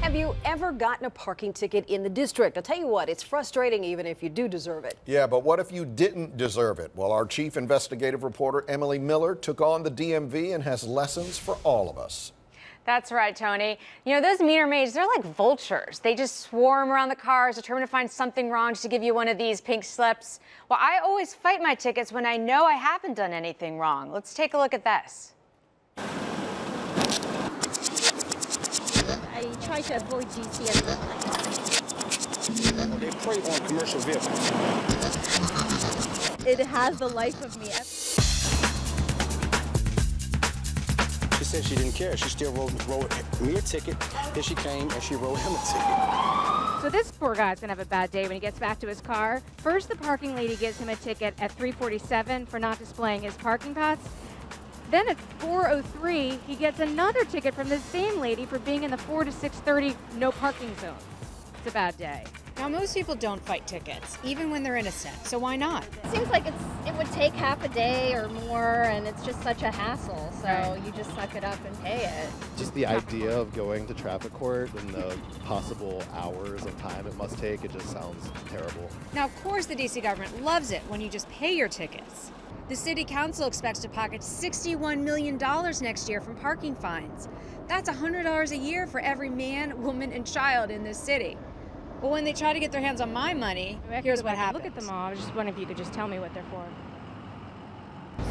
Have you ever gotten a parking ticket in the district? I'll tell you what, it's frustrating even if you do deserve it. Yeah, but what if you didn't deserve it? Well, our chief investigative reporter, Emily Miller, took on the DMV and has lessons for all of us. That's right, Tony. You know, those meter maids, they're like vultures. They just swarm around the cars, determined to find something wrong just to give you one of these pink slips. Well, I always fight my tickets when I know I haven't done anything wrong. Let's take a look at this. I try to avoid DC as much as I can. They prey on commercial vehicles. It has the life of me. She said she didn't care. She still wrote me a ticket. Then she came and she wrote him a ticket. So this poor guy's gonna have a bad day when he gets back to his car. First, the parking lady gives him a ticket at 3:47 for not displaying his parking pass. Then at 4:03, he gets another ticket from the same lady for being in the 4 to 6:30 no parking zone. It's a bad day. Now, most people don't fight tickets, even when they're innocent, so why not? It seems like it would take half a day or more, and it's just such a hassle. So you just suck it up and pay it. Just the idea of going to traffic court and the possible hours of time it must take, it just sounds terrible. Now, of course, the DC government loves it when you just pay your tickets. The city council expects to pocket $61 million next year from parking fines. That's $100 a year for every man, woman, and child in this city. But when they try to get their hands on my money, here's what happens. Look at them all. I was just wondering if you could just tell me what they're for.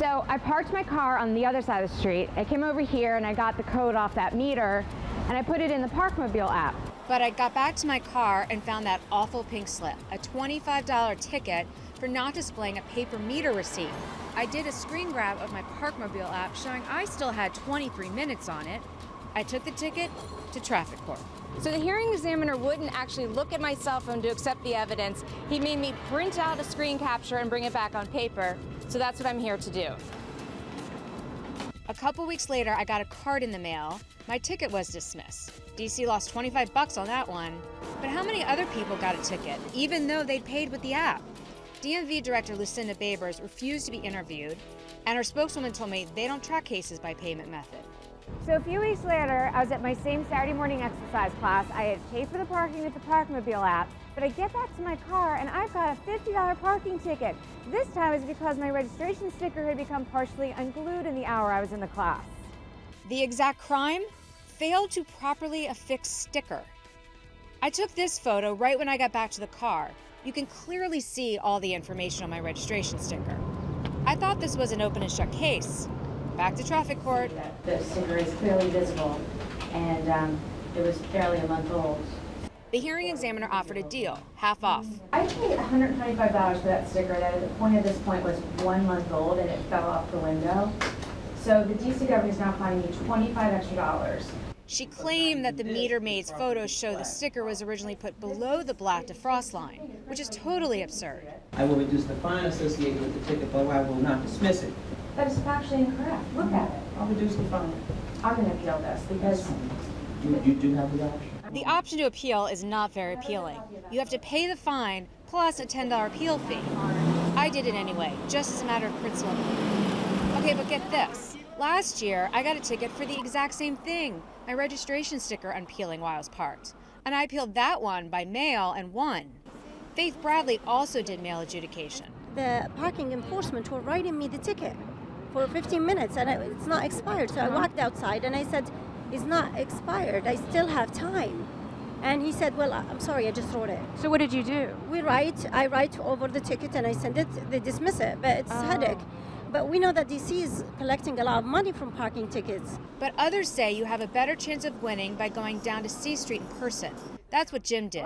So I parked my car on the other side of the street. I came over here and I got the code off that meter and I put it in the Parkmobile app. But I got back to my car and found that awful pink slip, a $25 ticket for not displaying a paper meter receipt. I did a screen grab of my Parkmobile app showing I still had 23 minutes on it. I took the ticket to traffic court. So the hearing examiner wouldn't actually look at my cell phone to accept the evidence. He made me print out a screen capture and bring it back on paper. So that's what I'm here to do. A couple weeks later, I got a card in the mail. My ticket was dismissed. DC lost 25 bucks on that one. But how many other people got a ticket, even though they'd paid with the app? DMV Director Lucinda Babers refused to be interviewed, and her spokeswoman told me they don't track cases by payment method. So a few weeks later, I was at my same Saturday morning exercise class. I had paid for the parking with the Parkmobile app, but I get back to my car and I've got a $50 parking ticket. This time it's because my registration sticker had become partially unglued in the hour I was in the class. The exact crime? Failed to properly affix sticker. I took this photo right when I got back to the car. You can clearly see all the information on my registration sticker. I thought this was an open and shut case. Back to traffic court. The sticker is clearly visible, and it was barely a month old. The hearing examiner offered a deal, half off. I paid $125 for that sticker that at the point of this point was 1 month old and it fell off the window. So the DC government is now finding me $25 extra. She claimed that the meter maid's photos show the sticker was originally put below the black defrost line, which is totally absurd. I will reduce the fine associated with the ticket, but I will not dismiss it. That is factually incorrect. Look at it. I'll reduce the fine. I'm going to appeal this because You do have the option. The option to appeal is not very appealing. You have to pay the fine plus a $10 appeal fee. I did it anyway, just as a matter of principle. Okay, but get this. Last year, I got a ticket for the exact same thing, my registration sticker unpeeling while I was parked. And I appealed that one by mail and won. Faith Bradley also did mail adjudication. The parking enforcement were writing me the ticket for 15 minutes, and it's not expired. So I walked outside and I said, it's not expired. I still have time. And he said, well, I'm sorry, I just wrote it. So what did you do? I write over the ticket and I send it, they dismiss it, but it's a headache. But we know that DC is collecting a lot of money from parking tickets. But others say you have a better chance of winning by going down to C Street in person. That's what Jim did.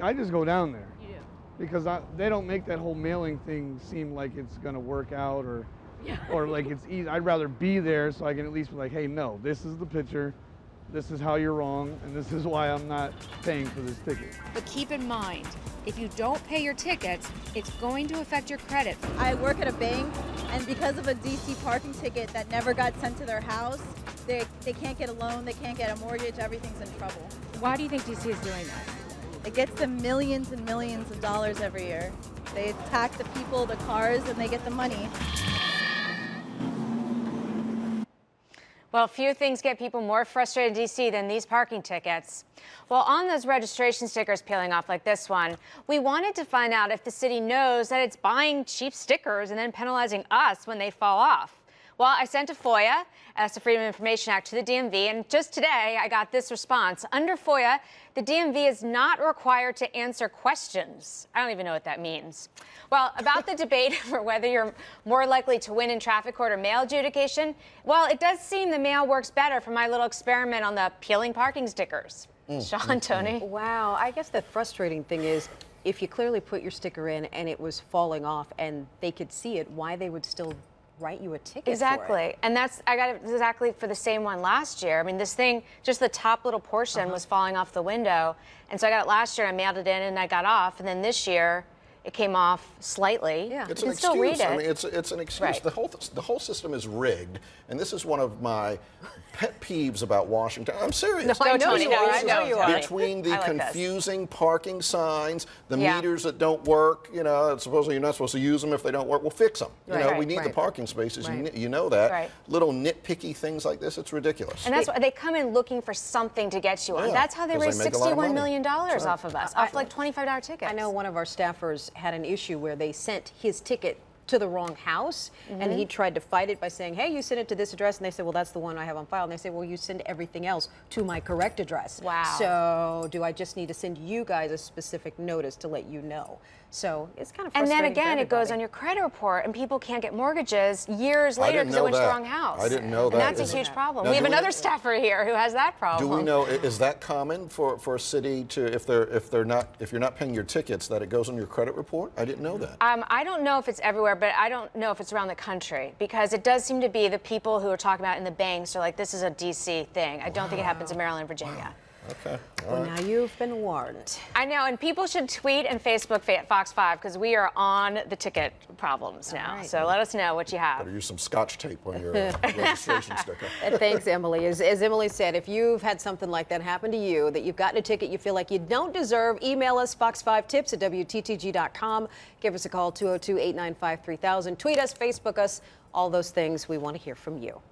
I just go down there. You do? Because they don't make that whole mailing thing seem like it's going to work out or like it's easy. I'd rather be there so I can at least be like, hey, no, this is the picture. This is how you're wrong, and this is why I'm not paying for this ticket. But keep in mind, if you don't pay your tickets, it's going to affect your credit. I work at a bank, and because of a DC parking ticket that never got sent to their house, they can't get a loan, they can't get a mortgage, everything's in trouble. Why do you think DC is doing that? It gets them millions and millions of dollars every year. They attack the people, the cars, and they get the money. Well, few things get people more frustrated in D.C. than these parking tickets. Well, on those registration stickers peeling off like this one, we wanted to find out if the city knows that it's buying cheap stickers and then penalizing us when they fall off. Well, I sent a FOIA, that's the Freedom of Information Act, to the DMV, and just today I got this response. Under FOIA, the DMV is not required to answer questions. I don't even know what that means. Well, about the debate for whether you're more likely to win in traffic court or mail adjudication, well, it does seem the mail works better for my little experiment on the peeling parking stickers. Sean, Tony? Wow, I guess the frustrating thing is if you clearly put your sticker in and it was falling off and they could see it, why they would still write you a ticket for Exactly. And I got it exactly for the same one last year. I mean, this thing, just the top little portion was falling off the window. And so I got it last year, I mailed it in and I got off. And then this year, it came off slightly. Yeah. It's you an can still read excuse. it. I mean, it's an excuse. Right. The whole system is rigged, and this is one of my pet peeves about Washington. I'm serious. No, I know you are. I know you are. Between the I like this. confusing parking signs, the Yeah. meters that don't work, you know, supposedly you're not supposed to use them if they don't work. Well, fix them. You Right. know, Right, we need the right. parking spaces. Right. You know that. Right. Little nitpicky things like this, it's ridiculous. And that's why they come in looking for something to get you on. Yeah, That's how they 'cause they raise make a lot of $61 money. million That's right. off of us, off like $25 tickets. I know one of our staffers had an issue where they sent his ticket to the wrong house, and he tried to fight it by saying, hey, you sent it to this address, and they said, well, that's the one I have on file, and they said, well, you send everything else to my correct address. Wow. So do I just need to send you guys a specific notice to let you know? So it's kind of And frustrating. then again, it goes on your credit report, and people can't get mortgages years later because they went to the wrong house. I didn't know that. And that's Is a it- huge problem. Now, We have do we- another staffer here who has that problem. Do we know, is that common for a city to, if you're not paying your tickets, that it goes on your credit report? I didn't know that. I don't know if it's everywhere, but I don't know if it's around the country, because it does seem to be the people who are talking about it in the banks are like, this is a DC thing. I don't think it happens in Maryland and Virginia. Okay. All Well, right. now you've been warned. I know, and people should tweet and Facebook Fox 5 because we are on the ticket problems now. right. So let us know what you have. Better use some Scotch tape on your registration sticker. Thanks, Emily. As Emily said, if you've had something like that happen to you, that you've gotten a ticket you feel like you don't deserve, email us fox5tips@WTTG.com. Give us a call, 202-895-3000. Tweet us, Facebook us, all those things. We want to hear from you.